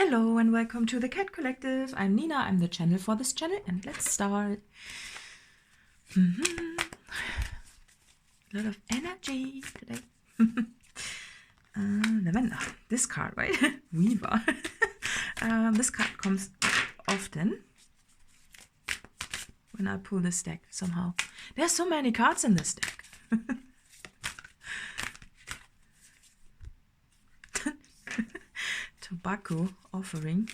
Hello and welcome to the Cat Collective. I'm Nina, I'm the channel for this channel, and let's start. A lot of energy today. Lavender, this card, right? Weaver. This card comes often when I pull this deck somehow. There's so many cards in this deck. Tobacco offering.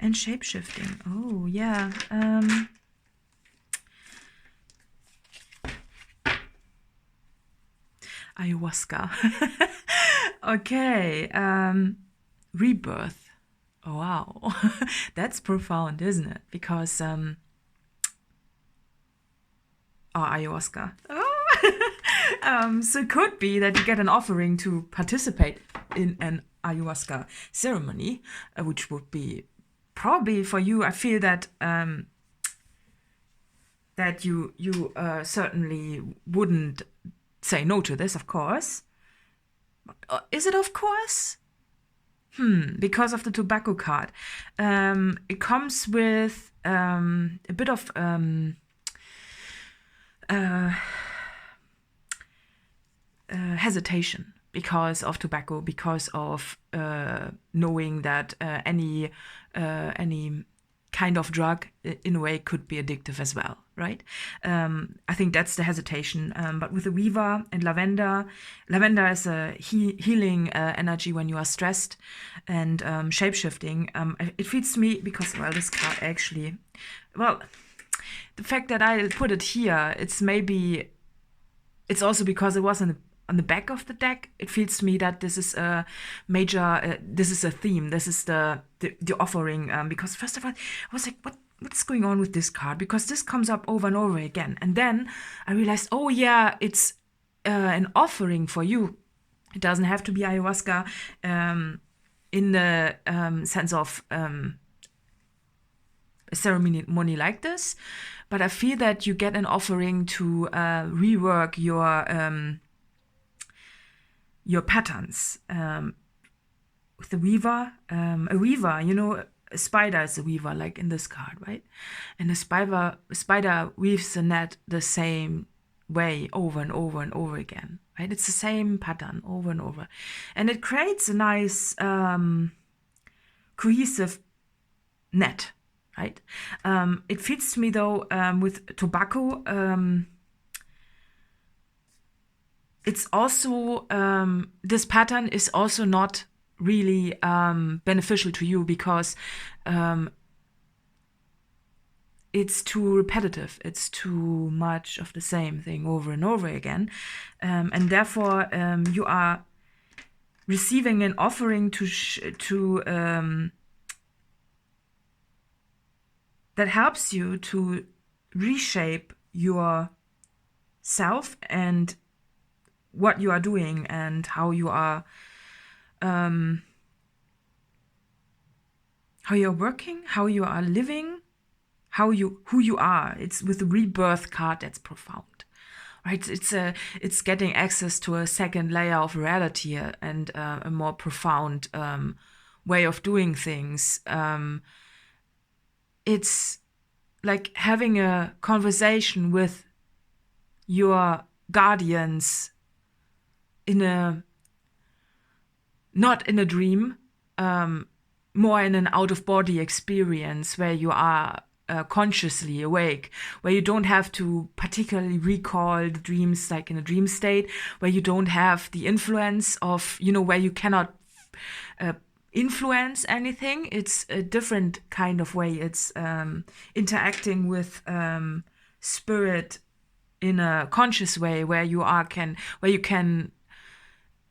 And shapeshifting. Oh, yeah. Ayahuasca. Okay. Rebirth. Oh, wow. That's profound, isn't it? Because ayahuasca. So it could be that you get an offering to participate in an ayahuasca ceremony, which would be probably for you. I feel that that you certainly wouldn't say no to this, of course. Is it of course? Because of the tobacco card. It comes with a bit of hesitation because of tobacco, because of knowing that any kind of drug in a way could be addictive as well, right? I think that's the hesitation. But with the Weaver and lavender is a healing energy when you are stressed, and shapeshifting. It fits me because, well, this card actually, well, the fact that I put it here, it's also because it was on the back of the deck. It feels to me that this is a major, this is a theme, this is the offering, because first of all, I was like, what's going on with this card? Because this comes up over and over again. And then I realized, oh yeah, it's an offering for you. It doesn't have to be ayahuasca in the sense of a ceremony like this, but I feel that you get an offering to rework your patterns. With the Weaver, a Weaver, a spider is a weaver, like in this card, right? And a spider weaves the net the same way over and over and over again, right? It's the same pattern over and over. And it creates a nice cohesive net, right? It fits me though with tobacco. It's also, this pattern is also not really beneficial to you because it's too repetitive. It's too much of the same thing over and over again. And therefore, you are receiving an offering that helps you to reshape your self and what you are doing and how you are working, how you are living, who you are. It's with the rebirth card that's profound, right? It's getting access to a second layer of reality and a more profound way of doing things. It's like having a conversation with your guardians not in a dream, more in an out-of-body experience where you are consciously awake, where you don't have to particularly recall the dreams like in a dream state, where you don't have the influence of, where you cannot influence anything. It's a different kind of way. It's interacting with spirit in a conscious way, where you can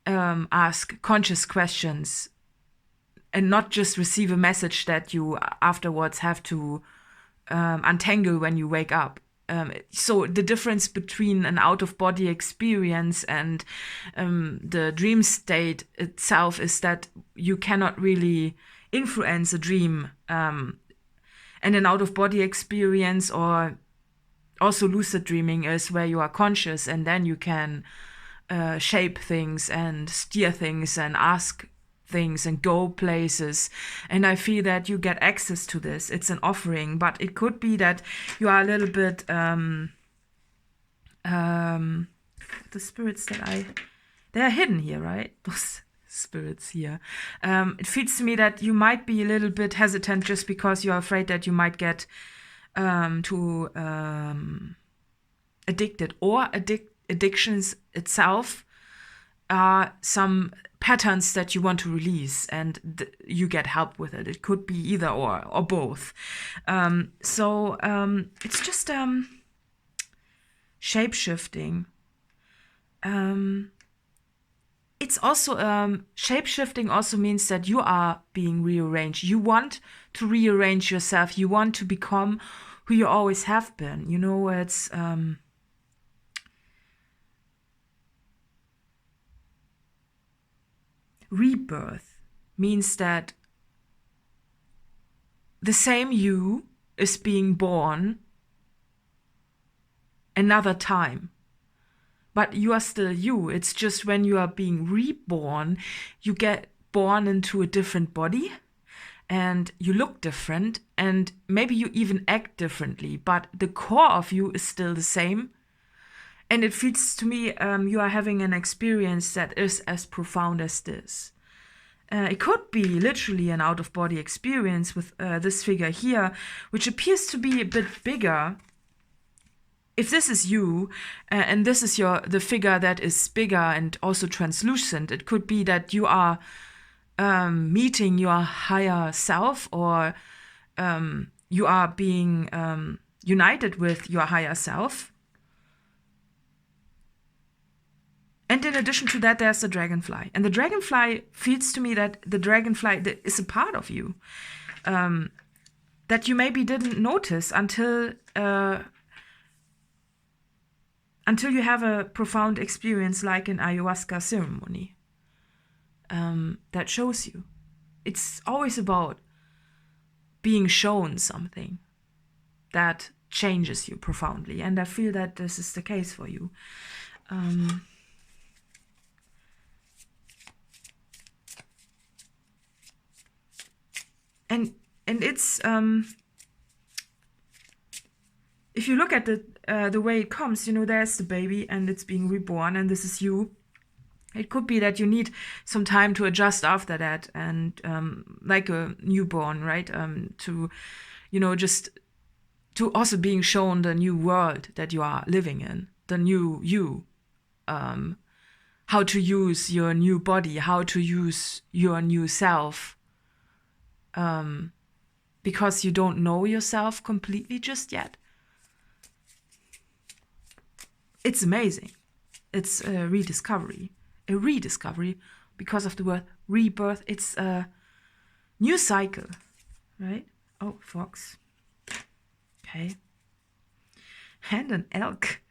ask conscious questions and not just receive a message that you afterwards have to untangle when you wake up. So the difference between an out-of-body experience and the dream state itself is that you cannot really influence a dream. And an out-of-body experience or also lucid dreaming is where you are conscious and then you can shape things and steer things and ask things and go places. And I feel that you get access to this. It's an offering, but it could be that you are a little bit the spirits they are hidden here, right? Those spirits here. It feels to me that you might be a little bit hesitant just because you're afraid that you might get too addicted, or addictions itself are some patterns that you want to release, and you get help with it. It could be either or both. So it's just shape-shifting. It's also shape-shifting also means that you are being rearranged. You want to rearrange yourself. You want to become who you always have been. You know, it's rebirth means that the same you is being born another time. But you are still you. It's just when you are being reborn, you get born into a different body and you look different, and maybe you even act differently, but the core of you is still the same. And it feels to me you are having an experience that is as profound as this. It could be literally an out-of-body experience with this figure here, which appears to be a bit bigger. If this is you, and this is the figure that is bigger and also translucent, it could be that you are meeting your higher self, or you are being united with your higher self. And in addition to that, there's the dragonfly. And the dragonfly feels to me that the dragonfly is a part of you that you maybe didn't notice until you have a profound experience like an ayahuasca ceremony that shows you. It's always about being shown something that changes you profoundly. And I feel that this is the case for you. And it's if you look at the way it comes, you know, there's the baby and it's being reborn, and this is you. It could be that you need some time to adjust after that, and like a newborn, right? To, you know, just to also being shown the new world that you are living in, the new you, how to use your new body, how to use your new self. Because you don't know yourself completely just yet. It's amazing. It's a rediscovery because of the word rebirth. It's a new cycle, right? Oh, fox. Okay. And an elk.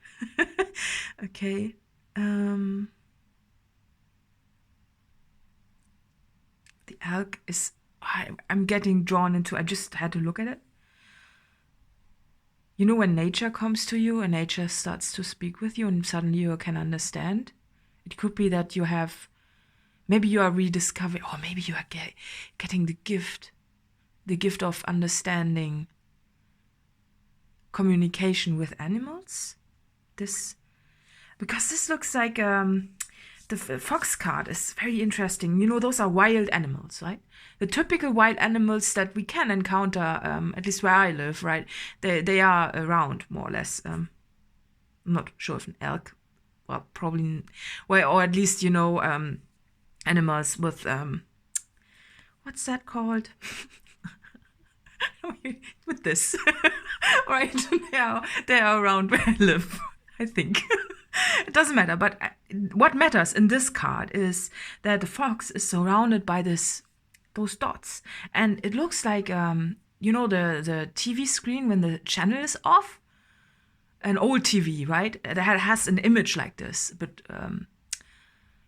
Okay. The elk is... I'm getting drawn into... I just had to look at it. You know, when nature comes to you and nature starts to speak with you and suddenly you can understand? It could be that you have... Maybe you are rediscovering... Or maybe you are getting the gift of understanding communication with animals. Because this looks like... The fox card is very interesting. You know, those are wild animals, right? The typical wild animals that we can encounter, at least where I live, right? They are around, more or less. I'm not sure if an elk, well, probably, well, or at least, you know, animals with, what's that called? With this, right? They are around where I live, I think. It doesn't matter, but what matters in this card is that the fox is surrounded by those dots. And it looks like, you know, the TV screen when the channel is off? An old TV, right? That has an image like this, but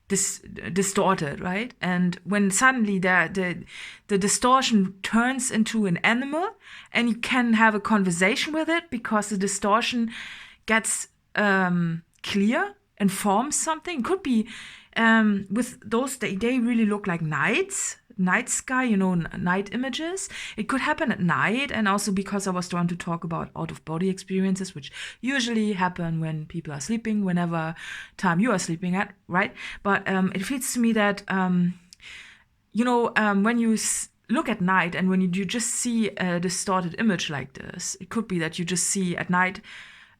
distorted, right? And when suddenly the distortion turns into an animal, and you can have a conversation with it because the distortion gets... clear, and forms something. It could be with those, they really look like night sky, you know, night images. It could happen at night, and also because I was drawn to talk about out-of-body experiences, which usually happen when people are sleeping, whenever time you are sleeping at, right? But it feels to me that, you know, when you look at night and when you just see a distorted image like this, it could be that you just see at night,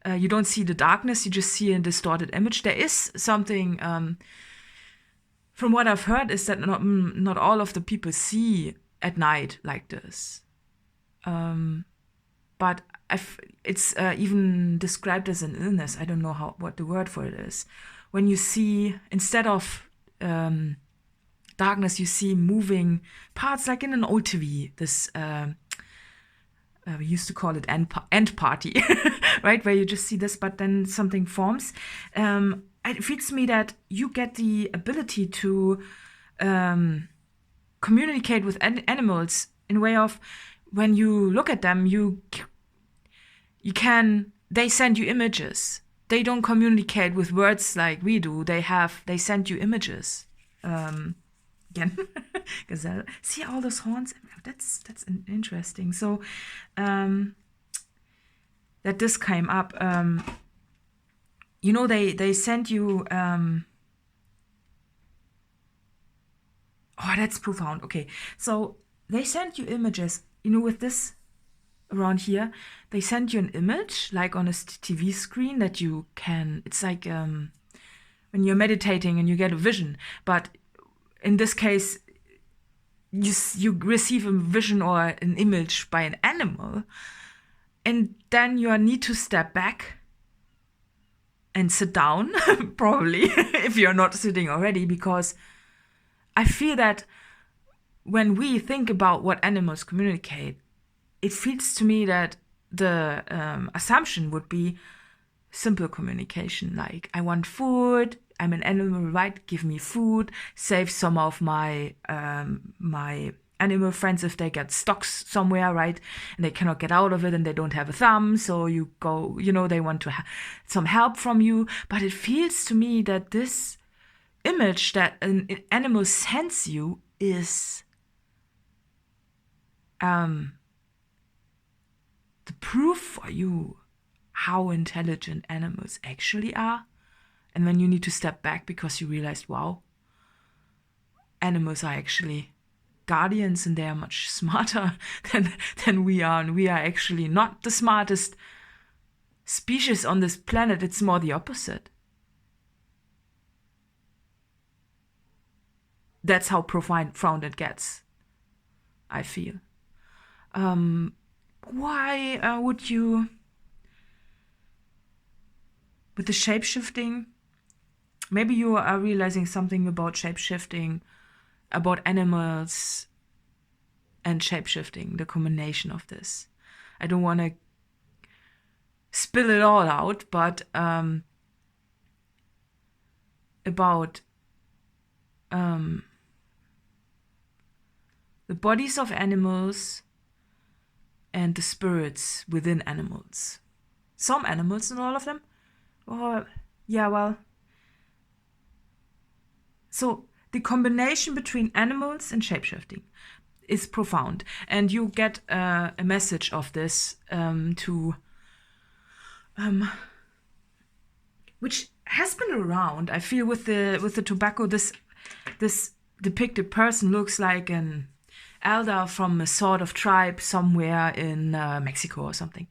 you don't see the darkness, you just see a distorted image. There is something, from what I've heard, is that not all of the people see at night like this. But it's even described as an illness. I don't know what the word for it is. When you see, instead of darkness, you see moving parts, like in an old TV. This we used to call it end party, right? Where you just see this, but then something forms. It feels to me that you get the ability to communicate with animals in a way of, when you look at them, they send you images. They don't communicate with words like we do. They send you images. Again, gazelle. See all those horns? That's interesting. So that this came up. You know, they send you. Oh, that's profound. Okay, so they send you images. You know, with this around here, they send you an image like on a TV screen that you can. It's like when you're meditating and you get a vision, but in this case, you receive a vision or an image by an animal, and then you need to step back and sit down, probably, if you're not sitting already, because I feel that when we think about what animals communicate, it feels to me that the assumption would be simple communication, like, I want food, I'm an animal, right? Give me food, save some of my my animal friends if they get stuck somewhere, right? And they cannot get out of it and they don't have a thumb, so you go, you know, they want to some help from you. But it feels to me that this image that an animal sends you is the proof for you how intelligent animals actually are. And when you need to step back because you realized, wow, animals are actually guardians and they are much smarter than we are. And we are actually not the smartest species on this planet. It's more the opposite. That's how profound it gets, I feel. Why would you, with the shape-shifting, maybe you are realizing something about shape-shifting, about animals and shape-shifting, the combination of this. I don't want to spill it all out, but about the bodies of animals and the spirits within animals. Some animals, not all of them. Oh, yeah, well. So the combination between animals and shapeshifting is profound, and you get a message of this which has been around. I feel with the tobacco, this depicted person looks like an elder from a sort of tribe somewhere in Mexico or something,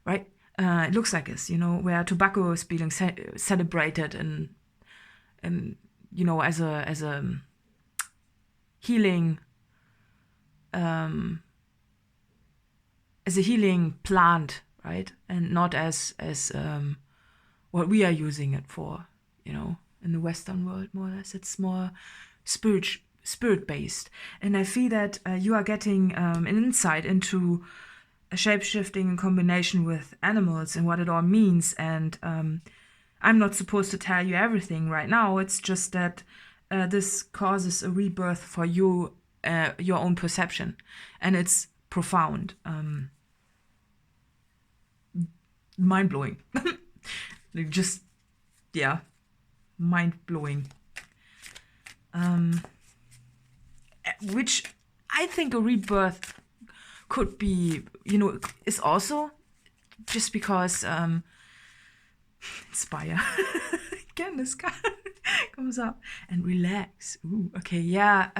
right? It looks like this, you know, where tobacco is being celebrated and you know, as a healing plant, right? And not as what we are using it for, you know, in the Western world, more or less. It's more spirit-based. And I feel that you are getting an insight into a shape-shifting in combination with animals and what it all means. And I'm not supposed to tell you everything right now. It's just that this causes a rebirth for you, your own perception. And it's profound. Mind-blowing. Just, yeah. mind-blowing. Which I think a rebirth could be, is also just because inspire. Again, this card comes up. And relax. Ooh, okay, yeah.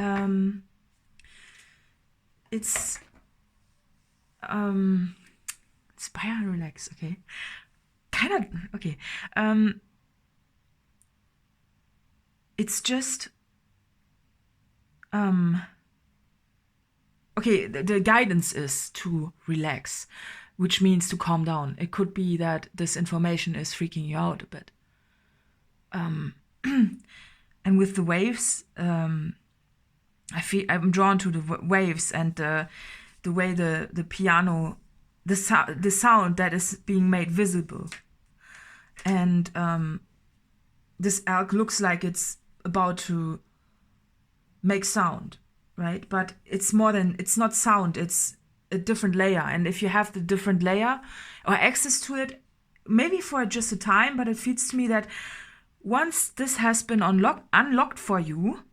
It's inspire and relax, okay. Kind of, okay. It's just okay, the guidance is to relax, which means to calm down. It could be that this information is freaking you out a bit. And with the waves, I'm drawn to the waves and the way the piano, the sound that is being made visible. And this elk looks like it's about to make sound, right? But it's not sound, it's a different layer. And if you have the different layer or access to it, maybe for just a time, but it feels to me that once this has been unlocked for you,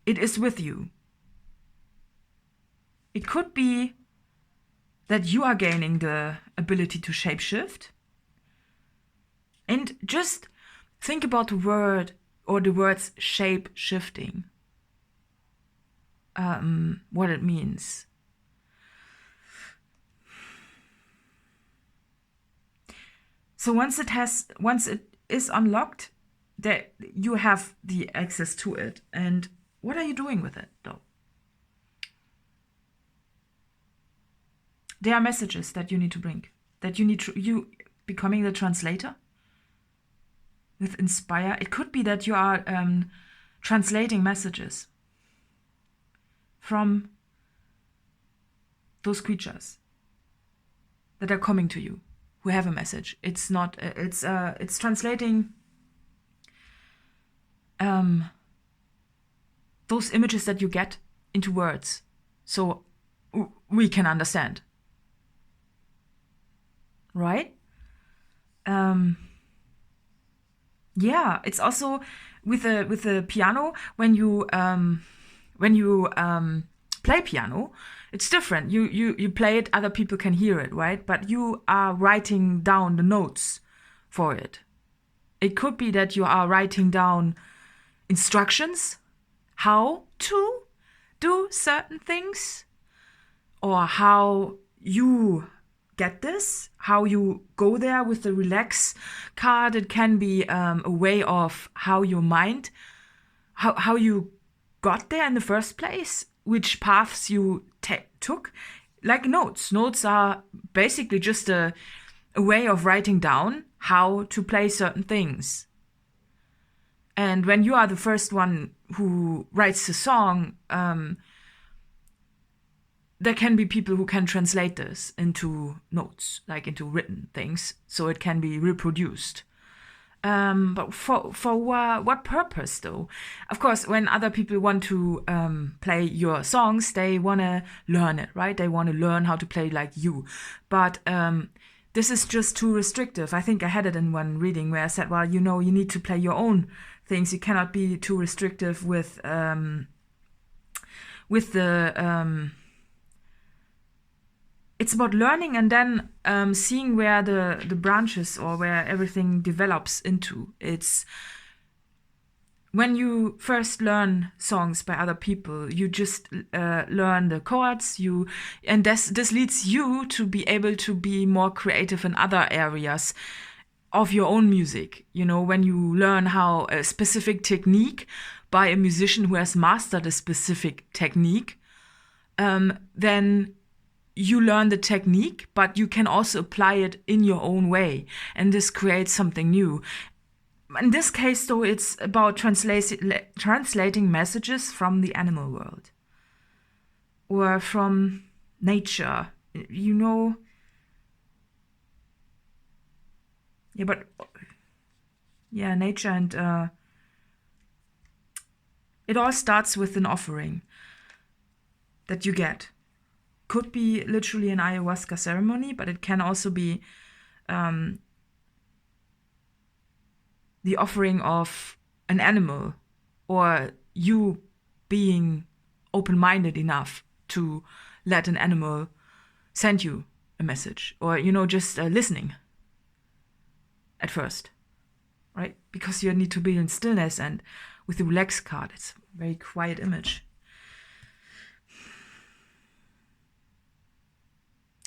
it is with you. It could be that you are gaining the ability to shapeshift. And just think about the word or the words shape shifting. What it means. So once it is unlocked, that you have the access to it. And what are you doing with it, though? There are messages that you need to bring. That you becoming the translator. With inspire, it could be that you are translating messages from those creatures that are coming to you, who have a message. It's not. It's translating those images that you get into words, so we can understand. Right? Yeah, it's also with the piano. When you play piano, it's different. You play it, other people can hear it, right? But you are writing down the notes for it. It could be that you are writing down instructions, how to do certain things, or how you get this, how you go there with the relax card. It can be a way of how your mind, how you got there in the first place, which paths you took, like notes. Notes are basically just a way of writing down how to play certain things. And when you are the first one who writes the song, there can be people who can translate this into notes, like into written things, so it can be reproduced. But for what purpose, though? Of course, when other people want to play your songs, they want to learn it, right? They want to learn how to play like you. But this is just too restrictive. I think I had it in one reading where I said, well, you need to play your own things. You cannot be too restrictive with the it's about learning and then seeing where the branches or where everything develops into. It's when you first learn songs by other people, you just learn the chords. And this leads you to be able to be more creative in other areas of your own music. When you learn how a specific technique by a musician who has mastered a specific technique, then you learn the technique, but you can also apply it in your own way. And this creates something new. In this case, though, it's about translating messages from the animal world or from nature. Yeah, but yeah, nature, and it all starts with an offering that you get. Could be literally an ayahuasca ceremony, but it can also be the offering of an animal, or you being open-minded enough to let an animal send you a message, or, just listening at first, right? Because you need to be in stillness, and with the relax card, it's a very quiet image.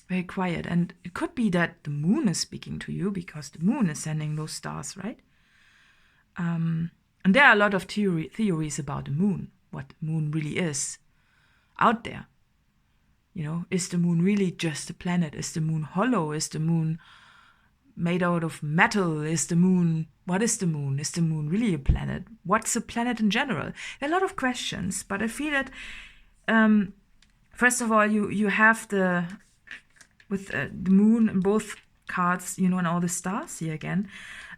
Very quiet. And it could be that the moon is speaking to you, because the moon is sending those stars, right? And there are a lot of theories about the moon, what the moon really is out there. Is the moon really just a planet? Is the moon hollow? Is the moon made out of metal? Is the moon, what is the moon? Is the moon really a planet? What's a planet in general? There are a lot of questions, but I feel that, first of all, you have with the moon in both cards, and all the stars here again,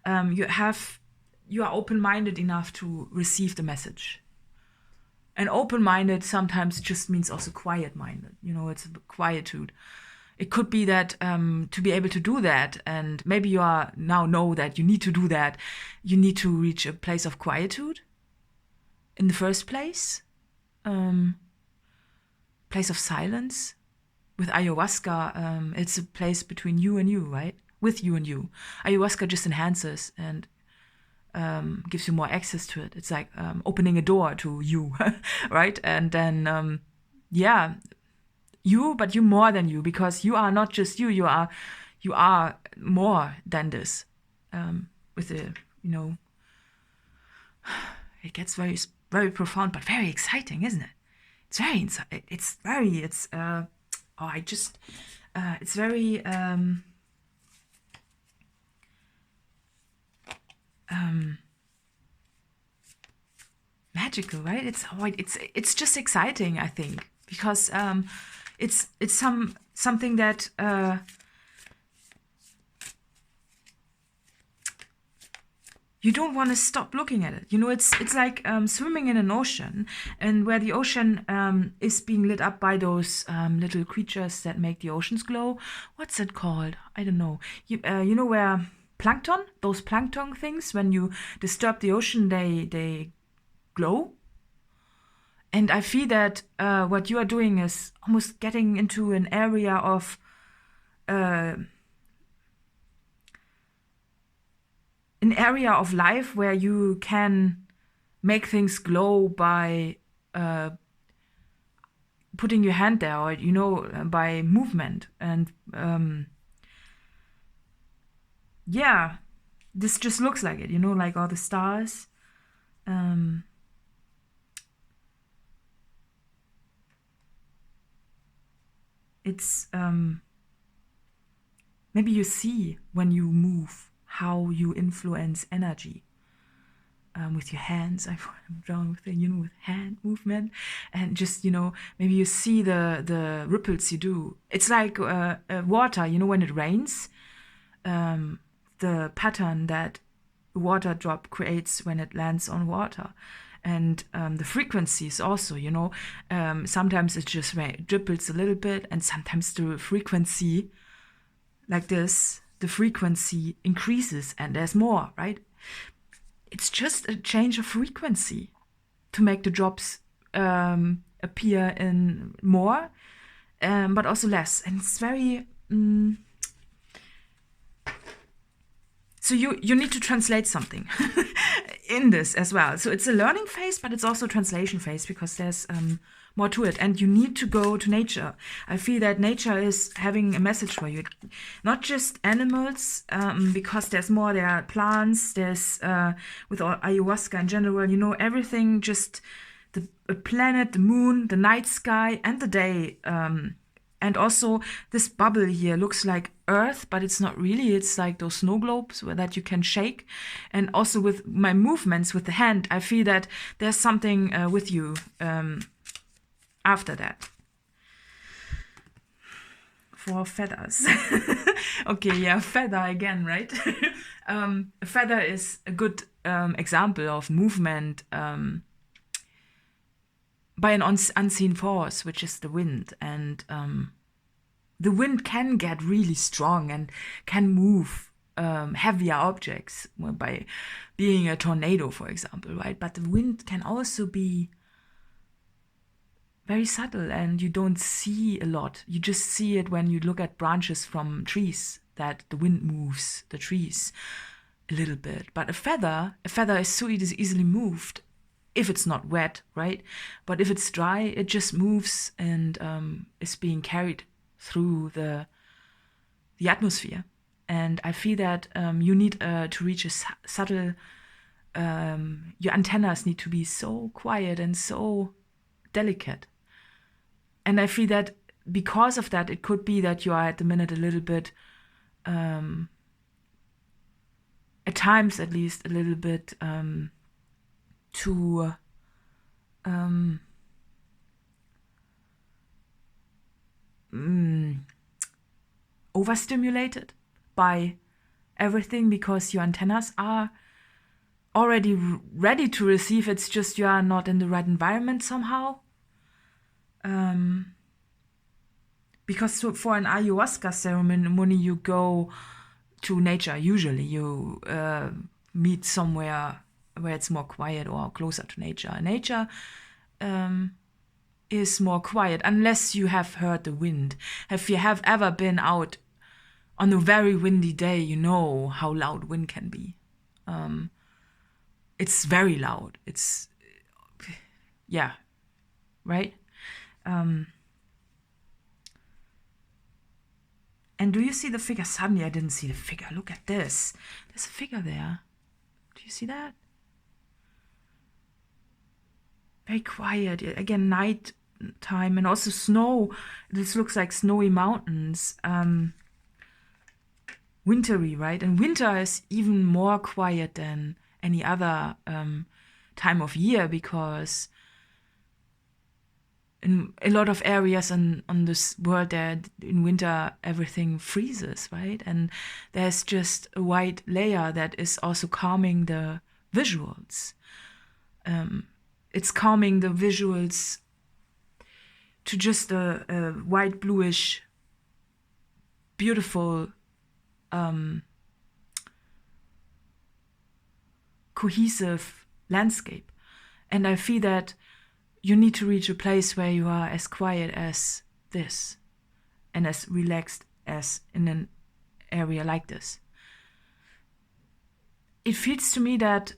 you are open-minded enough to receive the message. And open-minded sometimes just means also quiet-minded. It's a quietude. It could be that to be able to do that, and maybe you now know that you need to do that, you need to reach a place of quietude in the first place, place of silence. With ayahuasca, it's a place between you and you, right? With you and you. Ayahuasca just enhances and gives you more access to it. It's like opening a door to you, right? And then, you, but you more than you, because you are not just you. You are more than this. With the, it gets very, very profound, but very exciting, isn't it? It's very, it's very, magical, right? It's just exciting, I think, because it's something that you don't want to stop looking at it. It's like swimming in an ocean, and where the ocean is being lit up by those little creatures that make the oceans glow. What's it called? I don't know. You know where plankton, those plankton things, when you disturb the ocean, they glow. And I feel that what you are doing is almost getting into an area of life where you can make things glow by putting your hand there, or by movement. And this just looks like it, like all the stars. It's maybe you see when you move how you influence energy with your hands. I'm drawing with with hand movement, and just maybe you see the ripples you do. It's like water. When it rains, the pattern that water drop creates when it lands on water. And the frequencies also, sometimes it just ripples a little bit, and sometimes the frequency, like this, the frequency increases and there's more, right? It's just a change of frequency to make the drops appear in more, but also less. And it's very... So you need to translate something in this as well. So it's a learning phase, but it's also a translation phase, because there's more to it. And you need to go to nature. I feel that nature is having a message for you. Not just animals, because there's more. There are plants. There's, with all ayahuasca in general, everything, just the planet, the moon, the night sky, and the day. And also this bubble here looks like Earth, but it's not really. It's like those snow globes that you can shake. And also with my movements with the hand, I feel that there's something with you after that. For feathers. Okay, yeah, feather again, right? A feather is a good example of movement by an unseen force, which is the wind. And the wind can get really strong and can move heavier objects, by being a tornado, for example, right? But the wind can also be very subtle, and you don't see a lot. You just see it when you look at branches from trees, that the wind moves the trees a little bit. But a feather is so easily moved if it's not wet, right? But if it's dry, it just moves and is being carried through the atmosphere. And I feel that you need to reach a subtle, your antennas need to be so quiet and so delicate. And I feel that because of that, it could be that you are at the minute a little bit, at times at least, a little bit too overstimulated by everything, because your antennas are already ready to receive. It's just you are not in the right environment somehow. Because for an ayahuasca ceremony, you go to nature. Usually you meet somewhere where it's more quiet or closer to nature. Nature is more quiet, unless you have heard the wind. If you have ever been out on a very windy day, you know how loud wind can be. It's very loud. It's, yeah, right? And do you see the figure? Suddenly I didn't see the figure. Look at this. There's a figure there. Do you see that? Very quiet. Again, night time, and also snow. This looks like snowy mountains. Wintry, right? And winter is even more quiet than any other time of year, because in a lot of areas on this world, there in winter everything freezes, right? And there's just a white layer that is also calming the visuals. It's calming the visuals to just a white, bluish, beautiful, cohesive landscape. And I feel that you need to reach a place where you are as quiet as this and as relaxed as in an area like this. It feels to me that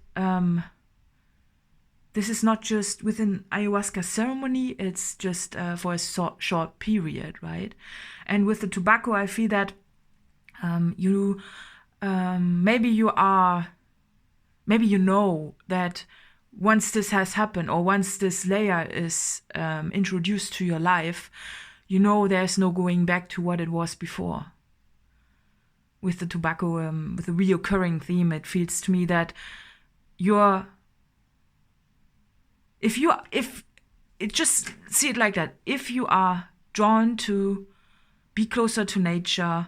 this is not just within ayahuasca ceremony, it's just for a short period, right? And with the tobacco, I feel that maybe you know that once this has happened, or once this layer is introduced to your life, you know there's no going back to what it was before. With the tobacco, with the reoccurring theme, it feels to me that just see it like that. If you are drawn to be closer to nature,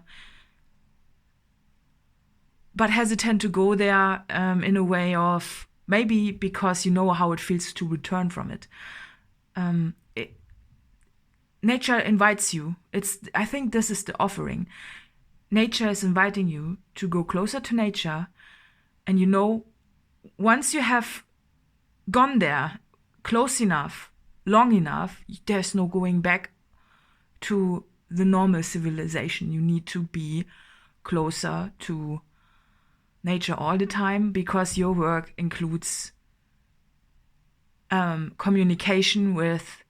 but hesitant to go there in a way of, maybe because you know how it feels to return from it. Nature invites you. I think this is the offering. Nature is inviting you to go closer to nature. And you know, once you have gone there close enough, long enough, there's no going back to the normal civilization. You need to be closer to nature all the time, because your work includes communication with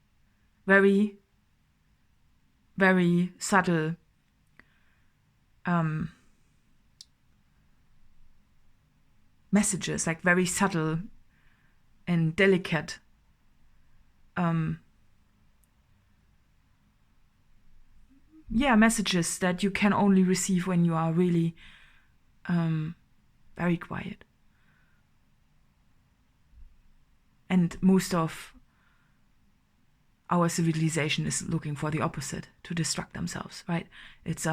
very, very subtle messages, like very subtle and delicate messages that you can only receive when you are really very quiet. And most of our civilization is looking for the opposite, to distract themselves, right? It's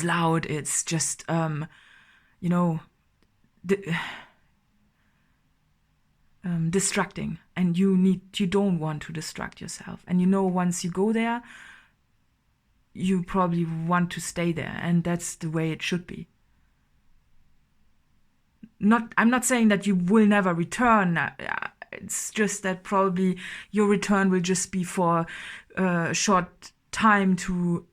loud, it's just distracting, and you don't want to distract yourself. And once you go there, you probably want to stay there, and that's the way it should be. I'm not saying that you will never return. It's just that probably your return will just be for a short time to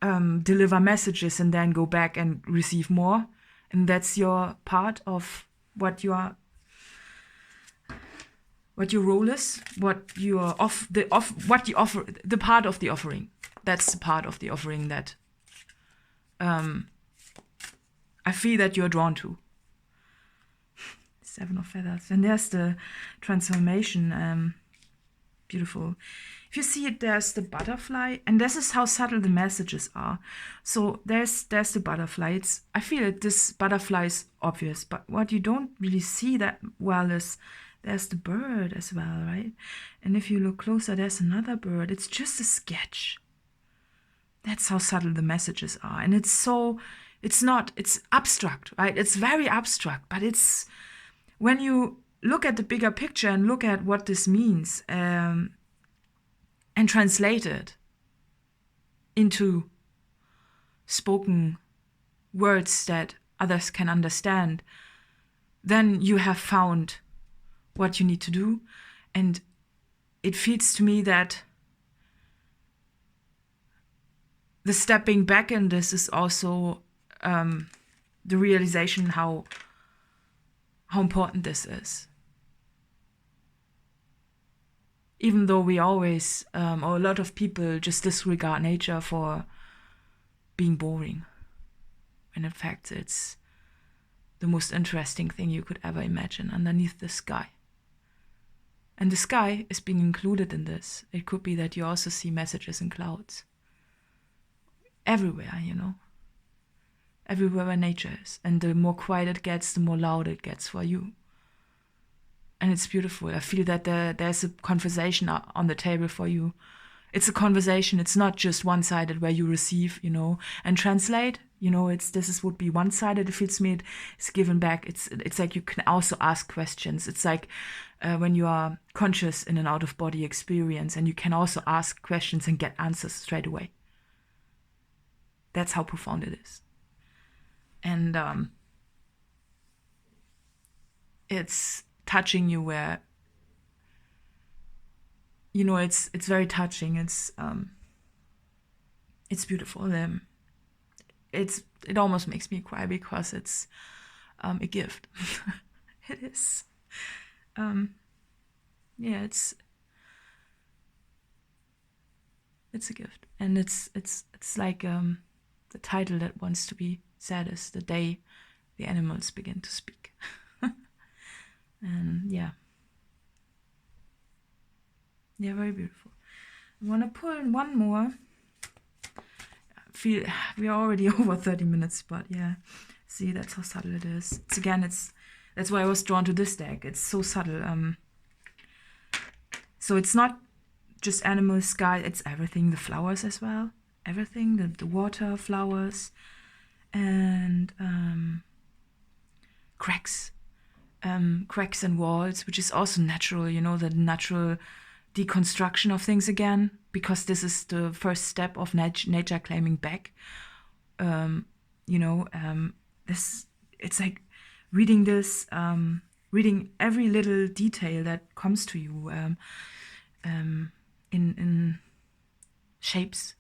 deliver messages and then go back and receive more. And that's your part of what your role is, what you offer, the part of the offering. That's the part of the offering that I feel that you're drawn to. 7 of Feathers. And there's the transformation. Beautiful. If you see it, there's the butterfly, and this is how subtle the messages are. So there's the butterfly. I feel that this butterfly is obvious, but what you don't really see that well is there's the bird as well, right? And if you look closer, there's another bird. It's just a sketch. That's how subtle the messages are. And it's abstract, right? It's very abstract, but it's, when you look at the bigger picture and look at what this means, and translate it into spoken words that others can understand, then you have found what you need to do. And it feels to me that the stepping back in this is also the realization how important this is. Even though we always, or a lot of people just disregard nature for being boring. And in fact, it's the most interesting thing you could ever imagine underneath the sky. And the sky is being included in this. It could be that you also see messages in clouds. Everywhere, Everywhere where nature is. And the more quiet it gets, the more loud it gets for you. And it's beautiful. I feel that there's a conversation on the table for you. It's a conversation. It's not just one-sided where you receive, and translate. This would be one-sided. It feels to me it's given back. It's like you can also ask questions. It's like when you are conscious in an out-of-body experience, and you can also ask questions and get answers straight away. That's how profound it is. And it's touching you where, it's very touching. It's beautiful. It almost makes me cry because it's a gift. It is. It's a gift, and it's like the title that wants to be said is The Day the Animals Begin to Speak. And very beautiful. I want to pull in one more. I feel we are already over 30 minutes, but see, that's how subtle it is. That's why I was drawn to this deck. It's so subtle. So it's not just animals, sky, it's everything, the flowers as well. Everything, the water, flowers, and cracks and walls, which is also natural, the natural deconstruction of things again, because this is the first step of nature claiming back. It's like reading this, reading every little detail that comes to you in shapes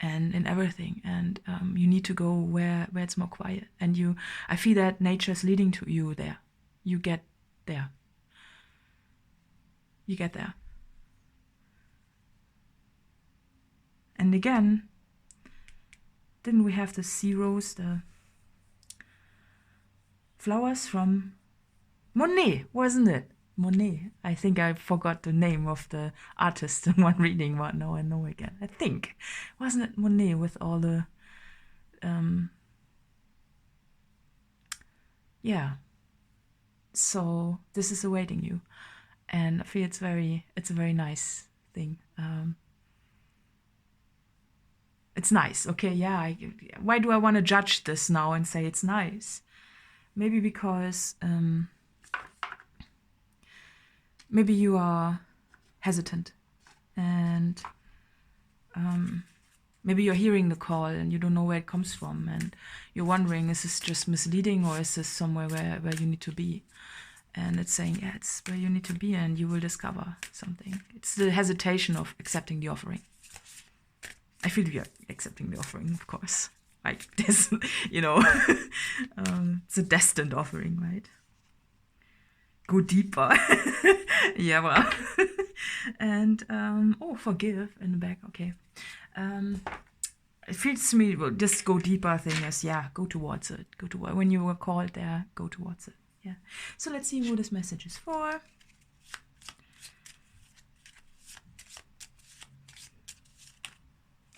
and in everything, and you need to go where it's more quiet, and I feel that nature's leading to you there. You get there. And again, didn't we have the sea rose, the flowers from Monet, wasn't it? Monet. I think I forgot the name of the artist in one reading, but now I know again. I think. Wasn't it Monet with all the So this is awaiting you. And I feel it's a very nice thing. It's nice, okay, why do I want to judge this now and say it's nice? Maybe because maybe you are hesitant, and Maybe you're hearing the call and you don't know where it comes from, and you're wondering, is this just misleading, or is this somewhere where you need to be? And it's saying, yeah, it's where you need to be, and you will discover something. It's the hesitation of accepting the offering. I feel you're accepting the offering, of course. Like this, it's a destined offering, right? Go deeper. Yeah, well. And, forgive in the back, okay. It feels to me, this go deeper thing is, go towards it. When you were called there, go towards it. Yeah. So let's see who this message is for.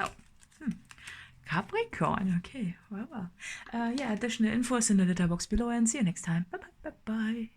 Oh, Capricorn. Okay. Well. Additional info is in the letter box below, and see you next time. Bye bye. Bye bye.